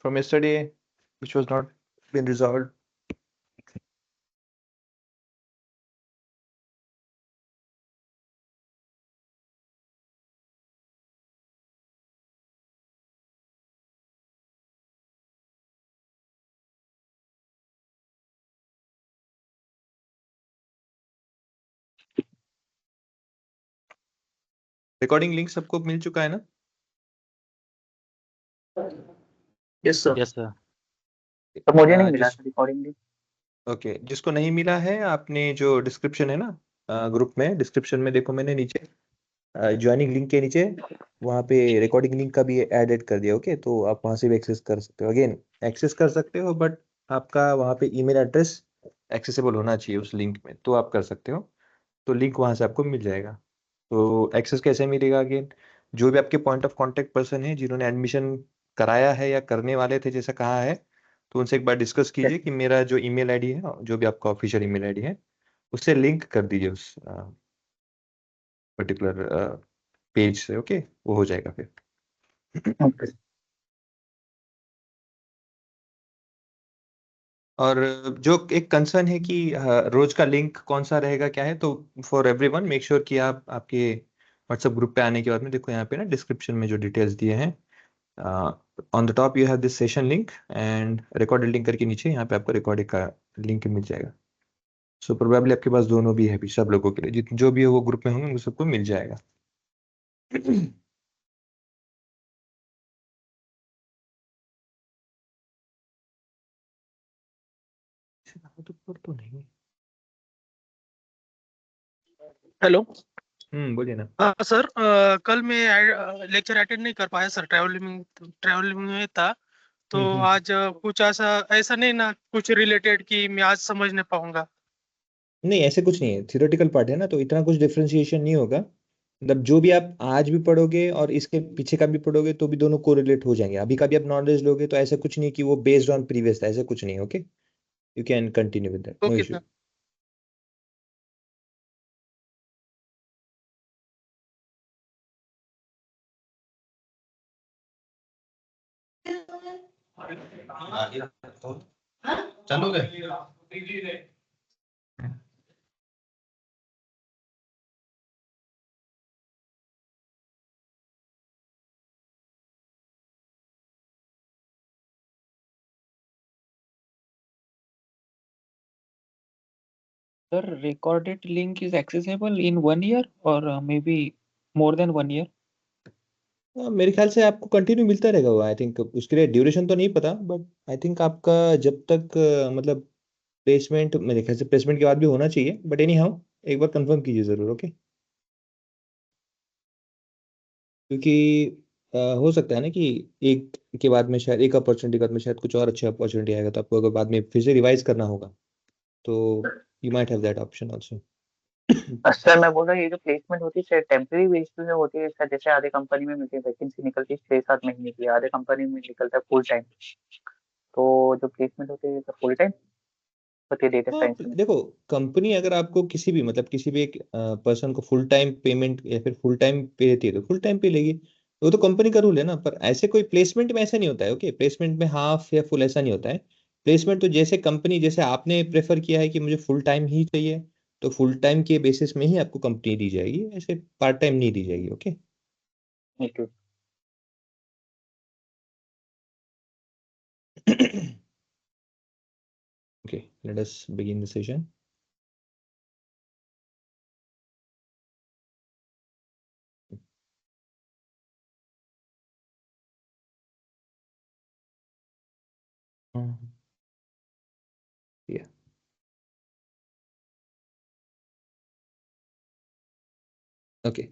from yesterday which was not been resolved? Recording link सबको मिल चुका है ना? Yes sir. Yes sir. तो मुझे नहीं मिला रिकॉर्डिंग लिंक। ओके, जिसको नहीं मिला है आपने जो डिस्क्रिप्शन है ना ग्रुप में, डिस्क्रिप्शन में देखो मैंने नीचे ज्वाइनिंग लिंक के नीचे वहाँ पे रिकॉर्डिंग लिंक का भी ऐड कर दिया। ओके, तो आप वहाँ से भी एक्सेस कर सकते हो। अगेन एक्सेस कर सकते हो, बट आपका वहाँ पे ईमेल एड्रेस एक्सेसिबल होना चाहिए उस लिंक में, तो आप कर सकते हो। तो लिंक वहाँ से आपको मिल जाएगा। तो एक्सेस कैसे मिलेगा? अगेन जो भी आपके पॉइंट ऑफ कांटेक्ट पर्सन है जिन्होंने एडमिशन कराया है या करने वाले थे जैसा कहा है, तो उनसे एक बार डिस्कस कीजिए कि मेरा जो ईमेल आईडी है, जो भी आपका ऑफिशियल ईमेल आईडी है, उससे लिंक कर दीजिए उस पर्टिकुलर पेज से। ओके, वो हो जाएगा फिर। और जो एक कंसर्न है कि रोज का लिंक कौन सा रहेगा क्या है, तो फॉर एवरीवन मेक श्योर कि आप आपके व्हाट्सएप ग्रुप पे आने के बाद में देखो यहाँ पे ना डिस्क्रिप्शन में जो डिटेल्स दिए हैं, on the top you have this session link and recorded link करके नीचे यहाँ पे आपको रिकॉर्डिंग का लिंक मिल जाएगा। सो प्रोबेबली आपके पास दोनों भी है भी, सब लोगों के लिए जो भी है वो ग्रुप में होंगे उनको सबको मिल जाएगा। तो नहीं। हेलो। बोलिए ना। सर, कल मैं लेक्चर अटेंड नहीं कर पाया सर, ट्रैवलिंग में था। तो आज कुछ ऐसा नहीं ना, कुछ रिलेटेड कि मैं आज समझ नहीं पाऊंगा। नहीं, ऐसे कुछ नहीं है, थियोरेटिकल पार्ट है ना, तो इतना कुछ डिफरेंशिएशन नहीं होगा। मतलब जो भी आप आज भी पढ़ोगे और इसके पीछे का भी पढ़ोगे तो भी दोनों कोरिलेट हो जाएंगे। अभी का भी आप नॉलेज लोगे तो ऐसा कुछ नहीं कि वो बेस्ड ऑन प्रीवियस था, ऐसा कुछ नहीं। Okay, you can continue with that, no okay issue. Sir. चालू है। Sir, recorded link is accessible in 1 year or maybe more than 1 year? मेरे ख्याल से आपको कंटिन्यू मिलता रहेगा वो। आई थिंक उसके लिए ड्यूरेशन तो नहीं पता, बट आई थिंक आपका जब तक मतलब प्लेसमेंट, मेरे ख्याल से प्लेसमेंट के बाद भी होना चाहिए, बट एनी हाउ एक बार कंफर्म कीजिए जरूर। ओके, क्योंकि हो सकता है ना कि एक के बाद में शायद एक अपॉर्चुनिटी के बाद में शायद कुछ और अच्छा अपॉर्चुनिटी आएगा, तो आपको अगर बाद में फिर से रिवाइज करना होगा तो you might have that option also. Sir मैं बोल रहा हूँ ये जो प्लेसमेंट होती है टेम्परेरी बेसिस में होती है सर, जैसे आधे कंपनी में मिलती है वैकेंसी निकलती है 6-7 महीने की, आधे कंपनी में निकलता है फुल टाइम। तो जो प्लेसमेंट होती है फुल टाइम होती है डेटा हाँ, साइंस में। देखो कंपनी अगर आपको किसी भी मतलब किसी भी एक पर्सन को फुल टाइम पेमेंट या फिर फुल टाइम पे देती है तो फुल टाइम पे लेगी, वो तो कंपनी का रूल है ना। पर ऐसे कोई प्लेसमेंट में ऐसा नहीं होता है। ओके, प्लेसमेंट में हाफ या फुल ऐसा नहीं होता है। प्लेसमेंट तो जैसे कंपनी, जैसे आपने प्रेफर किया है कि मुझे फुल टाइम ही चाहिए, तो फुल टाइम के बेसिस में ही आपको कंपनी दी जाएगी, ऐसे पार्ट टाइम नहीं दी जाएगी। Okay. Okay. Okay, let us begin the session. Yeah. Okay,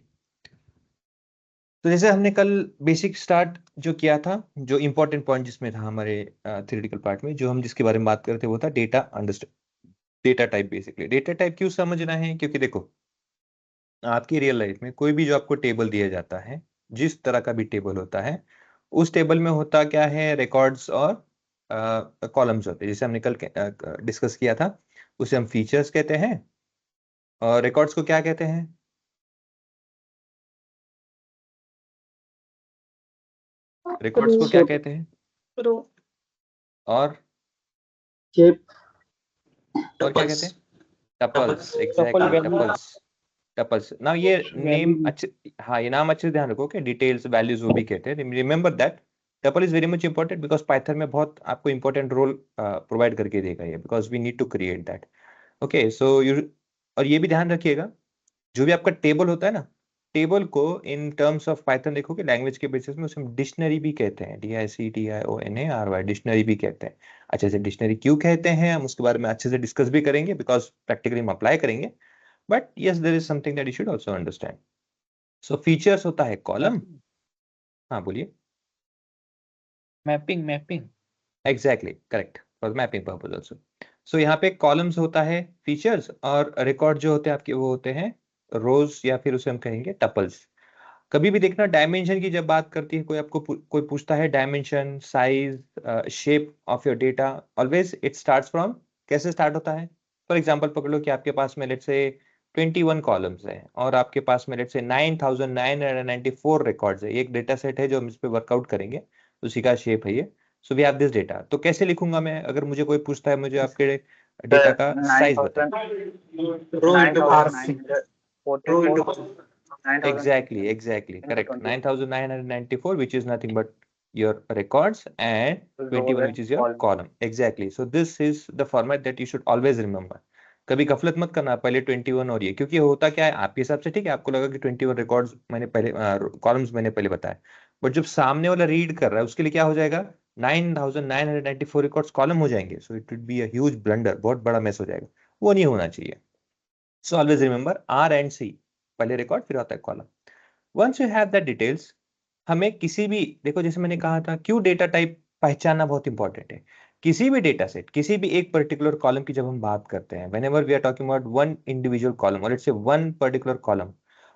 तो जैसे हमने कल बेसिक स्टार्ट जो किया था, जो इंपॉर्टेंट पॉइंट जिसमें था हमारे थ्योरेटिकल पार्ट में, जो हम जिसके बारे में बात कर रहे थे वो था data understand, data type. Basically data type क्यों समझना है? क्योंकि देखो आपकी रियल लाइफ में कोई भी जो आपको टेबल दिया जाता है, जिस तरह का भी टेबल होता है, उस टेबल में होता क्या है? रिकॉर्ड्स और कॉलम्स होते हैं। जैसे हमने कल डिस्कस किया था, उसे हम फीचर्स कहते हैं, और रिकॉर्ड्स को क्या कहते हैं? रिकॉर्ड्स को क्या कहते हैं? रो। और शेप, क्या कहते हैं? Tuples, tuple exactly, value, tuples. Now ये नेम वैल्यू। अच्छे, हाँ ये नाम अच्छे से ध्यान रखो कि डिटेल्स वैल्यूज वो भी कहते हैं। Remember that tuple is very much important because Python में बहुत आपको इंपॉर्टेंट रोल प्रोवाइड करके देगा ये, because we need to create that. Okay so you, और ये भी ध्यान रखिएगा जो भी आपका टेबल होता है ना, टेबल को इन टर्म्स ऑफ पाइथन देखोगे लैंग्वेज के बेसिस में उसे हम डिक्शनरी भी कहते हैं, DICTIONARY, डिक्शनरी भी कहते हैं। अच्छे से डिक्शनरी क्यों कहते हैं हम उसके बारे में अच्छे से डिस्कस भी करेंगे बिकॉज प्रैक्टिकली हम अप्लाई करेंगे, but yes there is something that you should also understand. So features होता है कॉलम, हाँ बोलिए। Mapping, mapping. Exactly correct, for mapping purpose also. So यहाँ पे कॉलम्स होता है फीचर्स, और रिकॉर्ड जो होते हैं आपके वो होते हैं रोज, या फिर उसे हम कहेंगे टपल्स। कभी भी देखना डायमेंशन की जब बात करती है कोई, आपको कोई पूछता है dimension, size, shape of your data, always it starts from, कैसे स्टार्ट होता है? फॉर एग्जांपल पकड़ लो कि आपके पास में लेट्स से 21 कॉलम्स हैं और आपके पास में लेट्स से 9994 रिकॉर्ड्स है। एक डेटा सेट है जो हम इस पे वर्कआउट करेंगे, उसी का शेप है ये। So we have this data. तो कैसे लिखूंगा मैं, अगर मुझे कोई पूछता है मुझे आपके डेटा का साइज बताओ? Exactly, correct. 9994, which is nothing but your records, and 21, which is your column. Exactly. So this is the format that you should always remember. कभी गफलत मत करना पहले 21 और ये, क्योंकि होता क्या है आपके हिसाब से ठीक है, आपको लगा कि 21 रिकॉर्ड्स मैंने पहले, कॉलम्स मैंने पहले बताया, बट जब सामने वाला रीड कर रहा है उसके लिए क्या हो जाएगा, 9994 रिकॉर्ड्स कॉलम हो जाएंगे। So it would be a huge blunder, बहुत बड़ा मेस हो जाएगा, वो नहीं होना चाहिए। So always remember R and C, पहले रिकॉर्ड फिर आता है column. Once you have that details, हमें किसी भी, देखो जैसे मैंने कहा था क्यों डेटा टाइप पहचानना बहुत इंपॉर्टेंट है। किसी भी डेटा सेट, किसी भी एक पर्टिकुलर कॉलम की जब हम बात करते हैं, whenever we are talking about one individual column और it's say one particular column,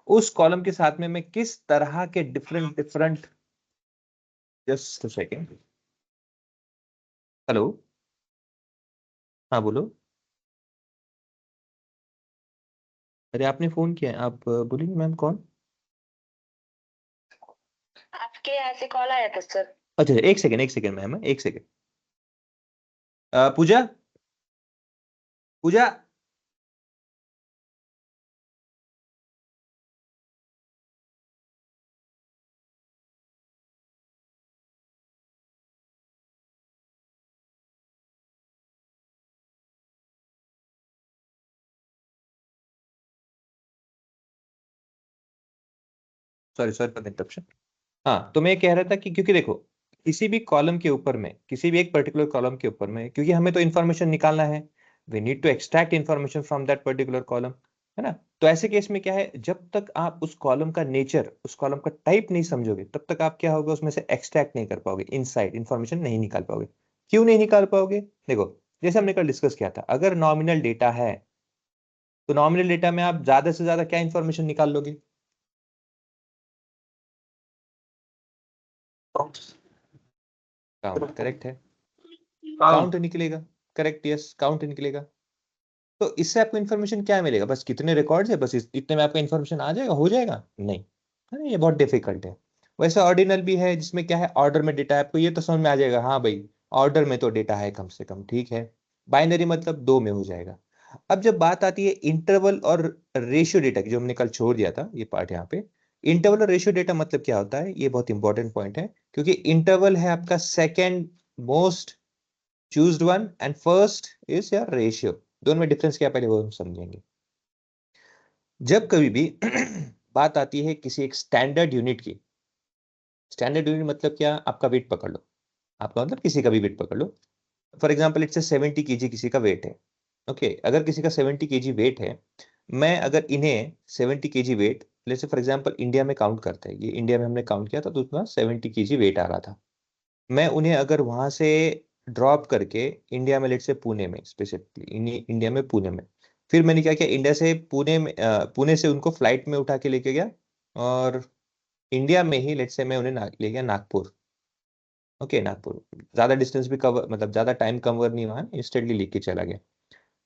उस कॉलम के साथ में मैं किस तरह के डिफरेंट, जस्ट सेकेंड, हेलो, हाँ बोलो। अरे आपने फोन किया है, आप बोलिए मैम कौन? आपके यहाँ से कॉल आया था सर। अच्छा एक सेकेंड मैम, एक second. Pooja, Pooja, sorry for the interruption. हाँ तो मैं कह रहा था कि क्योंकि देखो किसी भी कॉलम के ऊपर में, किसी भी एक पर्टिकुलर कॉलम के ऊपर में, क्योंकि हमें तो इन्फॉर्मेशन निकालना है, we need to extract information from that particular column, है ना। तो ऐसे केस में क्या है, जब तक आप उस कॉलम का नेचर, उस कॉलम का टाइप नहीं समझोगे, तब तक आप क्या होगा, उसमें से एक्सट्रैक्ट नहीं कर पाओगे, इनसाइड इन्फॉर्मेशन नहीं निकाल पाओगे। क्यों नहीं निकाल पाओगे? देखो जैसे हमने कल डिस्कस किया था, अगर नॉमिनल डेटा है तो नॉमिनल डेटा में आप ज्यादा से ज्यादा क्या इन्फॉर्मेशन निकाल लोगे? काउंट, करेक्ट है, काउंट निकलेगा, करेक्ट, यस काउंट निकलेगा। तो इससे आपको इन्फॉर्मेशन क्या मिलेगा, बस कितने रिकॉर्ड्स है, बस इतने में आपका इन्फॉर्मेशन आ जाएगा, हो जाएगा? नहीं, है ना, ये बहुत डिफिकल्ट है। वैसे ऑर्डिनल भी है जिसमें क्या है, ऑर्डर में डेटा है, आपको ये तो समझ में आ जाएगा, हाँ भाई ऑर्डर में तो डेटा है कम से कम, ठीक है। बाइनरी मतलब दो में हो जाएगा। अब जब बात आती है इंटरवल और रेशियो डेटा की, जो हमने कल छोड़ दिया था ये पार्ट यहाँ पे, इंटरवल और रेशियो डेटा मतलब क्या होता है, ये बहुत इंपॉर्टेंट पॉइंट है, क्योंकि इंटरवल है आपका second most chosen one and first is your ratio. दोनों में डिफरेंस क्या है पहले वो हम समझेंगे। जब कभी भी बात आती है किसी एक स्टैंडर्ड यूनिट की, स्टैंडर्ड यूनिट मतलब क्या, आपका वेट पकड़ लो, आपका मतलब किसी का भी वेट पकड़ लो, फॉर एग्जाम्पल इट्स 70 kg किसी का वेट है। ओके अगर किसी का 70 kg वेट है, मैं अगर इन्हें 70 kg वेट, जैसे फॉर एग्जाम्पल इंडिया में काउंट करते हैं, ये इंडिया में हमने काउंट किया था तो उसमें 70 kg वेट आ रहा था, मैं उन्हें अगर वहां से ड्रॉप करके इंडिया में, लेट से पुणे में, स्पेसिफिकली इंडिया में पुणे में, फिर मैंने क्या किया, इंडिया से पुणे में, पुणे से उनको फ्लाइट में उठा के लेके गया और इंडिया में ही लेट से मैं उन्हें ले गया नागपुर। ओके नागपुर, ज्यादा डिस्टेंस भी कवर, मतलब ज्यादा टाइम कवर नहीं हुआ, इंस्टेंटली लेके चला गया।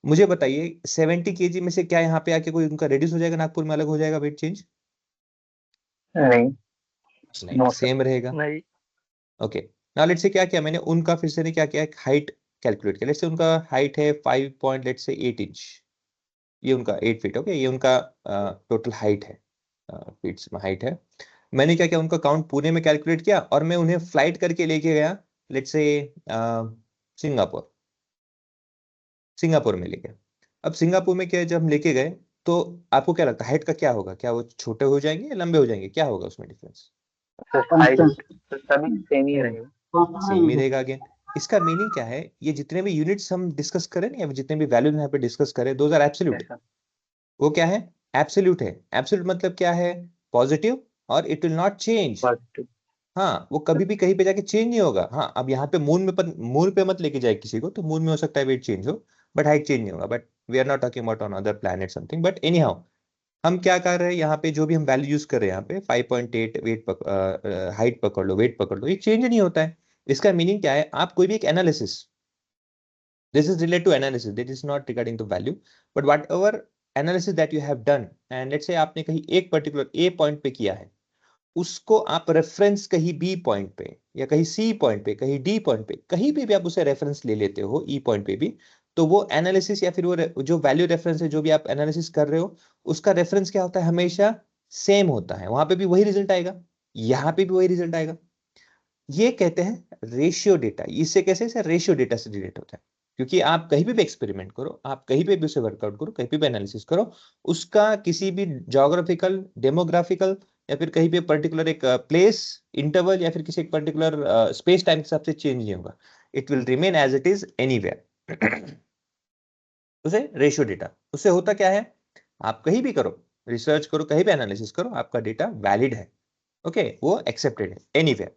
मुझे बताइए 70 kg में से क्या यहाँ पे आके कोई उनका रिड्यूस हो जाएगा, नागपुर में अलग हो जाएगा वेट चेंज? नहीं, नहीं, सेम रहेगा। नहीं। ओके नाउ लेट्स से क्या किया मैंने, उनका फिर से ने क्या किया, हाइट कैलकुलेट किया। लेट्स से उनका हाइट है 5.8 इंच, ये उनका 8 फीट, ओके, ये उनका टोटल हाइट है, फीट्स में हाइट है। मैंने क्या किया, उनका काउंट पुणे में कैलकुलेट किया और मैं उन्हें फ्लाइट करके लेके गया लेट्स से सिंगापुर, सिंगापुर में ले गया। अब सिंगापुर में क्या है, जब हम लेके गए तो आपको क्या लगता है हाइट का क्या होगा, क्या वो छोटे हो जाएंगे या लंबे हो जाएंगे, क्या होगा उसमें डिफरेंस? हाइट कांस्टेंट तो सभी सेम ही रहेगा। सेम ही रहेगा अगेन। इसका मीनिंग क्या है, ये जितने भी यूनिट्स हम डिस्कस करें ना, या जितने भी वैल्यूज यहाँ पे डिस्कस करें, दोज आर एब्सोल्यूट। ऐसा वो क्या है, एब्सोल्यूट है। एब्सोल्यूट मतलब क्या है, पॉजिटिव, और it will not change. Positive. हाँ, वो कभी भी कहीं पे जाके चेंज नहीं होगा। हाँ, अब यहाँ पे मून पे मत लेके जाए किसी को, तो मून में हो सकता है वेट चेंज हो, बट हाइट चेंज नहीं होगा। But we are not talking about on other planet something, but anyhow हम क्या कर रहे हैं यहाँ पे, जो भी हम वैल्यू यूज कर रहे हैं यहाँ पे 5.8 वेट हाइट पकड़ लो, वेट पकड़ लो, ये चेंज नहीं होता है। इसका मीनिंग क्या है, आप कोई भी एक analysis, this is related to analysis, that is not regarding the value, but whatever analysis that you have done, and let's say आपने कहीं एक पर्टिकुलर ए पॉइंट पे किया है, उसको आप रेफरेंस कहीं बी पॉइंट पे या कहीं सी पॉइंट पे, कहीं डी पॉइंट पे, कहीं पे भी आप उसे रेफरेंस ले लेते हो, ई पॉइंट पे भी, तो वो एनालिसिस या फिर वो जो वैल्यू रेफरेंस है, जो भी आप एनालिसिस कर रहे हो, उसका रेफरेंस क्या होता है, हमेशा सेम होता है। वहां पे भी वही रिजल्ट आएगा, यहाँ पे भी वही रिजल्ट आएगा। ये कहते हैं रेशियो डेटा। इससे कैसे, इसे रेशियो डेटा से रिलेट होता है, क्योंकि आप कहीं पे भी एक्सपेरिमेंट करो, आप कहीं पे भी उसे वर्कआउट करो, कहीं पे भी एनालिसिस करो, उसका किसी भी ज्योग्राफिकल, डेमोग्राफिकल, या फिर कहीं पे पर्टिकुलर एक प्लेस, इंटरवल, या फिर किसी एक पर्टिकुलर स्पेस टाइम के हिसाब से चेंज नहीं होगा। It will remain as it is anywhere. उसे रेशियो डेटा, उससे होता क्या है, आप कहीं भी करो, रिसर्च करो, कहीं भी एनालिसिस करो, आपका डेटा वैलिड है, ओके, वो एक्सेप्टेड है एनीवेयर।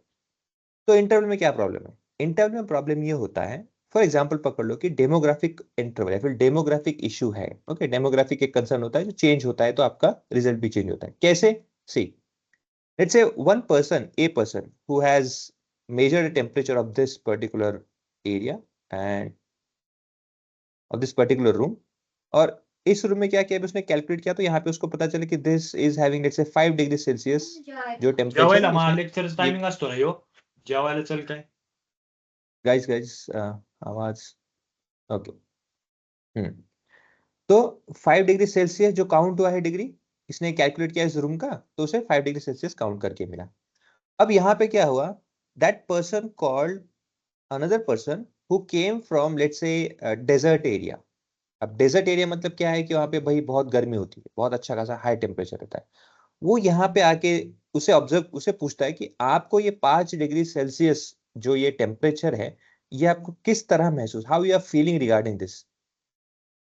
तो इंटरवल में क्या प्रॉब्लम है, इंटरवल में प्रॉब्लम ये होता है, फॉर एग्जांपल पकड़ लो कि डेमोग्राफिक इंटरवल या फिर डेमोग्राफिक इशू है, ओके, डेमोग्राफिक एक कंसर्न होता है, जो चेंज होता है तो आपका रिजल्ट भी चेंज होता है। कैसे, see let's say one person, a person who has measured the temperature of this particular area and of this particular room, और इस रूम में क्या किया उसने कैलकुलेट किया, तो यहाँ पे उसको पता चले कि this is having let's say 5 degree Celsius जो टेम्परेचर जेवायला है मा उसने। लेक्चरच टायमिंग असतो ना ह्यो जेवायला चल काय गाइस गाइस आवाज, ओके, तो 5 डिग्री सेल्सियस जो काउंट हुआ है डिग्री, इसने कैलकुलेट किया इस रूम का, तो उसे 5 डिग्री सेल्सियस काउंट करके मिला। अब यहाँ पे क्या हुआ, that person called another person who came from let's say desert area. अब डेजर्ट एरिया मतलब क्या है कि वहां पे भाई बहुत गर्मी होती है, बहुत अच्छा खासा हाई टेम्परेचर रहता है। वो यहाँ पे आके उसे ऑब्जर्व, उसे पूछता है कि आपको ये 5 डिग्री सेल्सियस जो ये टेम्परेचर है, ये आपको किस तरह महसूस, how you are feeling regarding this.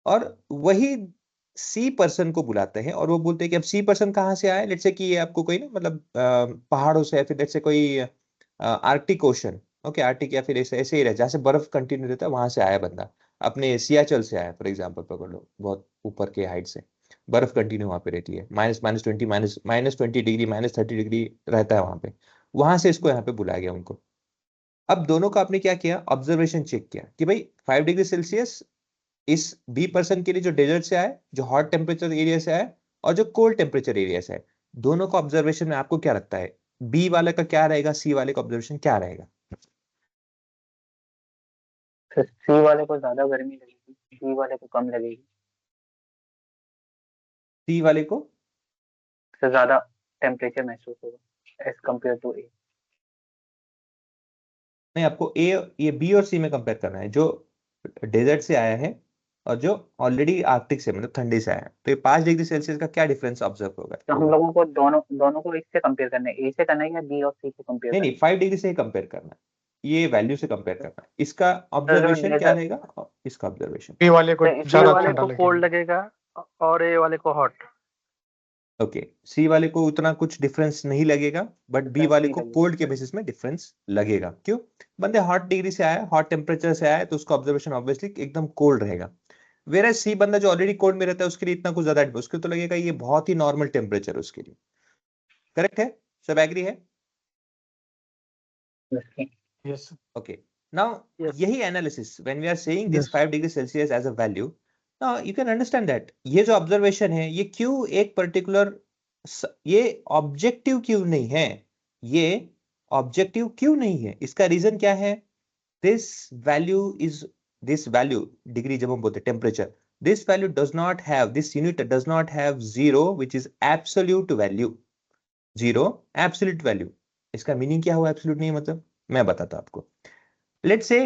और वही सी पर्सन को बुलाते हैं और वो बोलते हैं कि अब सी पर्सन कहाँ से आया, लेट्स से कि ये आपको कोई ना मतलब पहाड़ों से, या फिर लेट्स से कोई आर्कटिक ओशन, ओके, आर्कटिक या फिर ऐसे ऐसे ही रहे जहाँ से बर्फ कंटिन्यू रहता है, वहां से आया बंदा, अपने सियाचल से आया फॉर एग्जाम्पल पकड़ लो, बहुत ऊपर के हाइट से, बर्फ कंटिन्यू वहां पे रहती है, -20 -20 डिग्री -30 डिग्री रहता है वहां पे, वहां से इसको यहाँ पे बुलाया गया उनको। अब दोनों का आपने क्या किया, ऑब्जर्वेशन चेक किया कि भाई 5 डिग्री सेल्सियस इस बी पर्सन के लिए जो डेजर्ट से आए, जो हॉट टेम्परेचर एरिया से आए, और जो कोल्ड टेम्परेचर एरिया से आए, दोनों का ऑब्जर्वेशन में आपको क्या लगता है, बी वाले का क्या रहेगा, सी वाले का ऑब्जर्वेशन क्या रहेगा? फिर सी वाले को ज्यादा गर्मी लगेगी, डी वाले को कम लगेगी। सी वाले को से ज्यादा टेम्परेचर महसूस होगा एज कम्पेयर टू ए। नहीं, आपको ए, ये बी और सी में कंपेयर करना है, जो डेजर्ट से आया है और जो ऑलरेडी आर्कटिक से मतलब ठंडी से आया है, तो ये 5 डिग्री सेल्सियस का क्या डिफरेंस ऑब्जर्व होगा? तो हम लोगों को दोनों को इससे कंपेयर करना है, ए से करना है या बी और सी से कंपेयर नहीं करना नहीं, 5 डिग्री से ही कंपेयर करना है, ये वैल्यू से कंपेयर करना है, इसका है। ऑब्जर्वेशन क्या रहेगा और इसका ऑब्जर्वेशन, बी वाले को तो सी ज्यादा वाले ठंडा को लगेगा। कोल्ड लगेगा और ए वाले को हॉट। ओके, सी वाले को उतना कुछ डिफरेंस नहीं लगेगा, बट बी डिफरेंस वाले नहीं को लगेगा। कोल्ड के बेसिस में डिफरेंस लगेगा। क्यों? बंदे हॉट डिग्री से आया, हॉट टेम्परेचर से आया, तो उसका ऑब्जर्वेशन ऑब्वियसली एकदम कोल्ड रहेगा। वेयर सी बंदा जो ऑलरेडी कोल्ड में रहता है, उसके लिए इतना कुछ ज्यादा, उसके तो लगेगा ये बहुत ही नॉर्मल टेम्परेचर उसके लिए। करेक्ट है? सब एग्री है? यस ओके, नाउ यस यही analysis when we are saying this yes 5 degree Celsius as a value, now you can understand that ये जो ऑब्जर्वेशन है, ये क्यों एक पर्टिकुलर, ये ऑब्जेक्टिव क्यों नहीं है, ये ऑब्जेक्टिव क्यों नहीं है? इसका रीजन क्या है? दिस वैल्यू डिग्री जब हम बोलते हैं temperature, this value does not have, this unit does not have zero which is absolute value. Zero absolute value, इसका मीनिंग क्या हुआ एब्सोल्यूट नहीं मतलब? मैं बताता हूं आपको। लेट्स से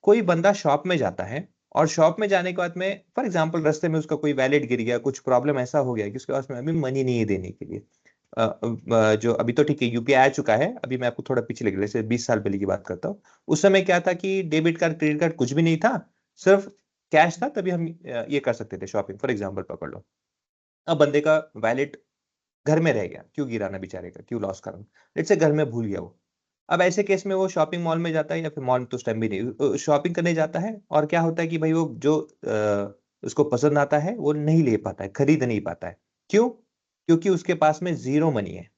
कोई बंदा शॉप में जाता है और शॉप में जाने के बाद में फॉर एग्जांपल रास्ते में उसका कोई वैलेट गिर गया, कुछ प्रॉब्लम ऐसा हो गया कि उसके पास में अभी मनी नहीं है देने के लिए। जो अभी तो ठीक है यूपीआई आ चुका है, अभी मैं आपको थोड़ा पीछे लेके जैसे 20 साल पहले की बात करता हूँ। उस समय क्या था कि डेबिट कार्ड क्रेडिट कार्ड कुछ भी नहीं था, सिर्फ कैश था, तभी हम ये कर सकते थे शॉपिंग। फॉर एग्जाम्पल पकड़ लो, अब बंदे का वैलेट घर में रह गया, क्यों गिराना बेचारे का, क्यों लॉस करना, लेट्स से घर में भूल गया वो। अब ऐसे केस में वो शॉपिंग मॉल में जाता है, या फिर मॉल तो उस टाइम भी नहीं, शॉपिंग करने जाता है, और क्या होता है कि भाई वो जो उसको पसंद आता है वो नहीं ले पाता है, खरीद नहीं पाता है। क्यों? क्योंकि उसके पास में जीरो मनी है।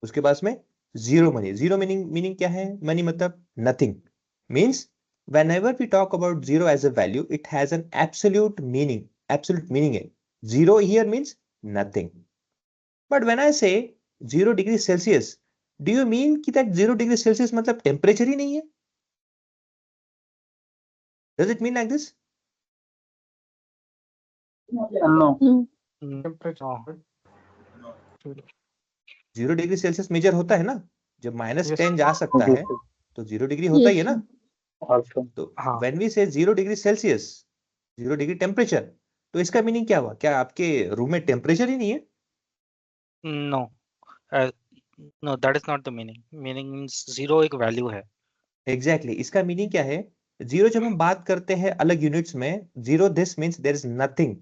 उसके पास में zero money. Zero meaning meaning क्या है? मनी मतलब nothing. Means whenever we talk about zero as a value, it has an absolute meaning. Absolute meaning है zero here means nothing. But when I say 0 degree Celsius, do you mean कि that 0 degree Celsius मतलब temperature ही नहीं है? Does it mean like this? No. Zero degree Celsius measure होता है ना, जब -10 Yes. जा सकता है तो 0 डिग्री होता ही है ना। Also, तो हाँ। when we say 0 degree Celsius, 0 degree temperature, तो इसका मीनिंग क्या हुआ? क्या आपके रूम में टेम्परेचर ही नहीं है? No, no, that is not the meaning. Meaning means zero एक value है. एग्जैक्टली इसका मीनिंग क्या है? जीरो जब हम बात करते हैं अलग यूनिट्स में, zero this means there is nothing.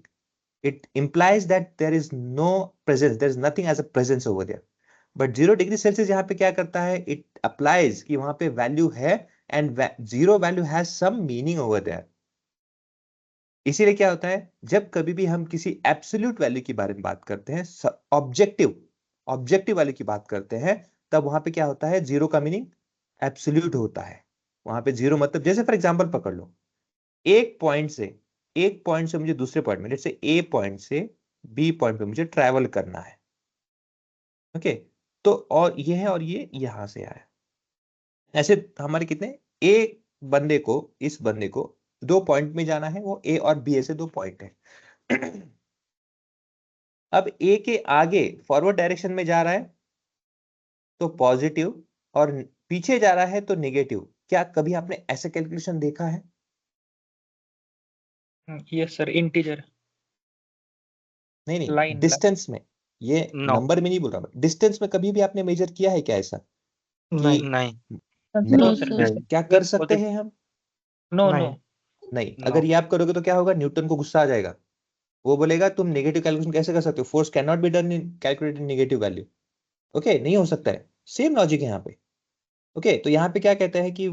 It implies that there is no presence, there is nothing as a presence over there. But 0 degree Celsius यहाँ पे क्या करता है? इट अप्लाइज कि वहां पे वैल्यू है, and zero value has some meaning over there. इसीलिए क्या होता है, जब कभी भी हम किसी एब्सोल्यूट वैल्यू के बारे में बात करते हैं, ऑब्जेक्टिव ऑब्जेक्टिव वैल्यू की बात करते हैं, तब वहां पे क्या होता है? जीरो का मीनिंग एब्सोल्यूट होता है। वहां पे जीरो मतलब, जैसे फॉर एग्जांपल पकड़ लो, एक पॉइंट से मुझे दूसरे पॉइंट में, जैसे ए पॉइंट से बी पॉइंट पे मुझे ट्रैवल करना है। ओके, तो और ये है और ये यहां से आया। ऐसे हमारे कितने, एक बंदे को, इस बंदे को 2 पॉइंट में जाना है, वो ए और बी ऐसे 2 पॉइंट है। अब ए के आगे फॉरवर्ड डायरेक्शन में जा रहा है तो पॉजिटिव, और पीछे जा रहा है तो नेगेटिव। क्या कभी आपने ऐसे कैलकुलेशन देखा है? Yes sir, integer. नहीं नहीं, Line. डिस्टेंस में, ये No. नंबर में नहीं बोल रहा मैं, डिस्टेंस में कभी भी आपने मेजर किया है क्या ऐसा कि नहीं. नहीं? No sir. क्या कर सकते हैं हम? No, नहीं। no. नहीं। No. अगर ये आप करोगे तो क्या होगा? न्यूटन को गुस्सा आ जाएगा, वो बोलेगा तुम नेगेटिव कैलकुलेशन कैसे कर सकते हो, force can not be done in calculated negative value. Okay, नहीं हो सकता है। सेम लॉजिक है यहाँ पे। ओके, तो यहाँ पे क्या कहते हैं कि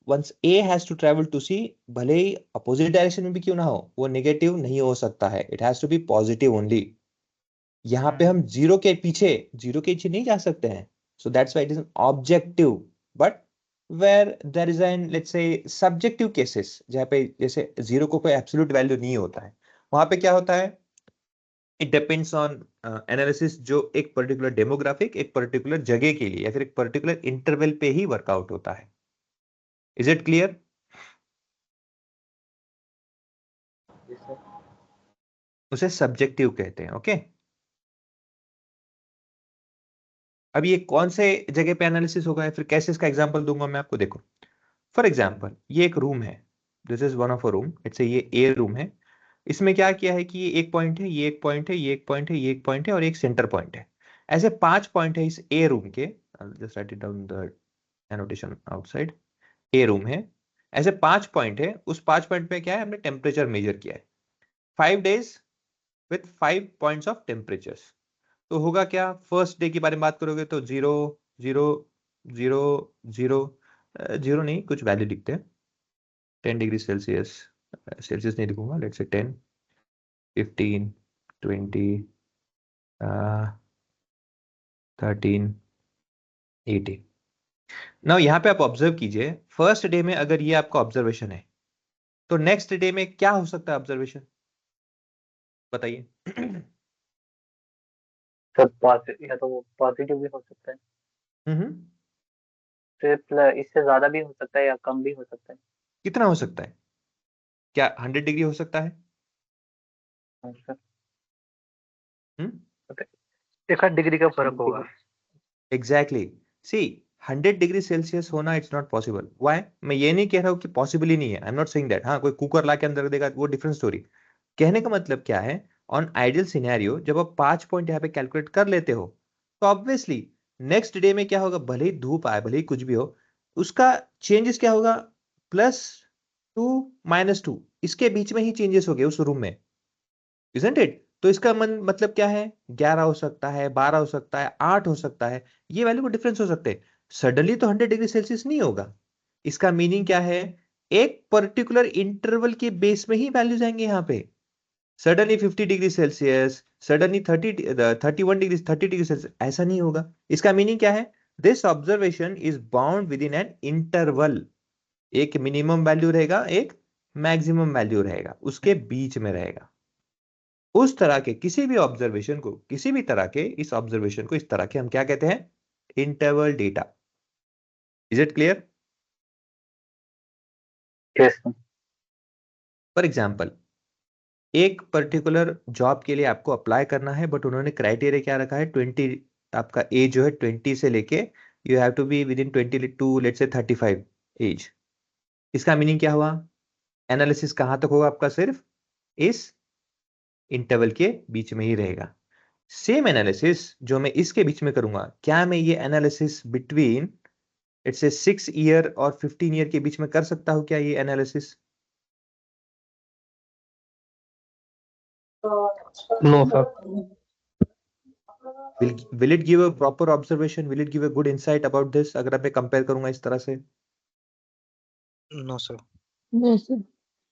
once a has to travel to see, भले ही अपोजिट डायरेक्शन में भी क्यों ना हो, वो नेगेटिव नहीं हो सकता है, it has to be positive only. यहाँ पे हम जीरो के पीछे नहीं जा सकते हैं, so that's why it is an objective. But where there is an let's say subjective cases, जहाँ पे जैसे जीरो को कोई एब्सोल्यूट वैल्यू नहीं होता है, वहां पे क्या होता है? इट डिपेंड्स ऑन एनालिसिस, जो एक पर्टिकुलर डेमोग्राफिक, एक पर्टिकुलर जगह के लिए या फिर एक पर्टिकुलर इंटरवल पे ही वर्कआउट होता है। Is it clear? उसे सब्जेक्टिव कहते हैं। ओके, अब ये कौन से जगह पे एनालिसिस होगा या फिर कैसे इसका एग्जांपल दूंगा मैं आपको। देखो, फॉर एग्जांपल ये एक रूम है, this is one of a room, it's ये ए रूम है। इसमें क्या किया है कि ये एक पॉइंट है, ये एक पॉइंट है, ये एक पॉइंट है, ये एक पॉइंट है और एक सेंटर पॉइंट है। ऐसे 5 पॉइंट है इस ए रूम के। Just right it down the annotation outside. A room है, ऐसे 5 पॉइंट है। उस 5 पॉइंट पे क्या है, हमने टेम्परेचर मेजर किया है 5 days with 5 points of temperatures. तो होगा क्या? फर्स्ट डे के बारे में बात करोगे तो 0 0 0 0, 0 नहीं, कुछ वैल्यू लिखते हैं, 10 डिग्री सेल्सियस, सेल्सियस नहीं लिखूंगा, लेट्स से 10 15 20 13 18। नाउ यहाँ पे आप ऑब्जर्व कीजिए, फर्स्ट डे में अगर ये आपका ऑब्जर्वेशन है, तो नेक्स्ट डे में क्या हो सकता है ऑब्जर्वेशन? बताइए। सब पॉजिटिव या तो वो पॉजिटिव भी हो सकता है। हम्म इससे ज्यादा भी हो सकता है या कम भी हो सकता है। कितना हो सकता है? क्या 100 डिग्री हो सकता है? हाँ सर, हम्म 1 डिग्री का फर्क होगा। एग्जैक्टली सी 100 डिग्री सेल्सियस होना इट्स नॉट पॉसिबल। व्हाई? मैं ये नहीं कह रहा हूँ कि पॉसिबल ही नहीं है, I am not saying that. हाँ, कोई कुकर ला के अंदर देगा वो डिफरेंट स्टोरी। कहने का मतलब क्या है, ऑन आइडियल सिनेरियो जब आप 5 पॉइंट यहाँ पे कैलकुलेट कर लेते हो तो ऑब्वियसली नेक्स्ट डे में क्या होगा, भले ही धूप आए भले ही कुछ भी हो, उसका चेंजेस क्या होगा, +2 -2 इसके बीच में ही चेंजेस हो गए उस रूम में, इजंट इट? तो इसका मतलब क्या है, 11 हो सकता है, 12 हो सकता है, 8 हो सकता है, ये वैल्यू को डिफरेंस हो सकते हैं। सडनली तो 100 डिग्री सेल्सियस नहीं होगा। इसका मीनिंग क्या है, एक पर्टिकुलर इंटरवल के बेस में ही वैल्यूज आएंगे यहाँ पे। Suddenly 50 degree Celsius, suddenly 31 degree 30 degree Celsius, ऐसा नहीं होगा। इसका मीनिंग क्या है, this observation is bound with in an interval. एक मिनिमम वैल्यू रहेगा, एक मैक्सिमम वैल्यू रहेगा, उसके बीच में रहेगा। उस तरह के किसी भी ऑब्जर्वेशन को, किसी भी तरह के इस ऑब्जर्वेशन को, इस तरह के हम क्या कहते हैं, interval data. Is it clear? Yes sir. For example, एक पर्टिकुलर जॉब के लिए आपको अप्लाई करना है, बट उन्होंने क्राइटेरिया क्या रखा है, 20, आपका एज जो है 20 से लेके you have to be within 20 to let's say 35 as. इसका मीनिंग क्या हुआ, एनालिसिस कहां तक होगा आपका, सिर्फ इस इंटरवल के बीच में ही रहेगा। सेम एनालिसिस जो मैं इसके बीच में करूंगा, क्या मैं ये analysis between it's a 6 year और 15 ईयर के बीच में कर सकता हूं क्या ये analysis? No sir. will it give a proper observation, will it give a good insight about this अगर मैं कंपेयर करूंगा इस तरह से? No, sir.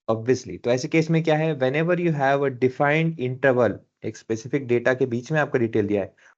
ऑब्वियसली। तो ऐसे केस में क्या है, whenever you have a defined interval, एक स्पेसिफिक डेटा के बीच में आपका डिटेल दिया है,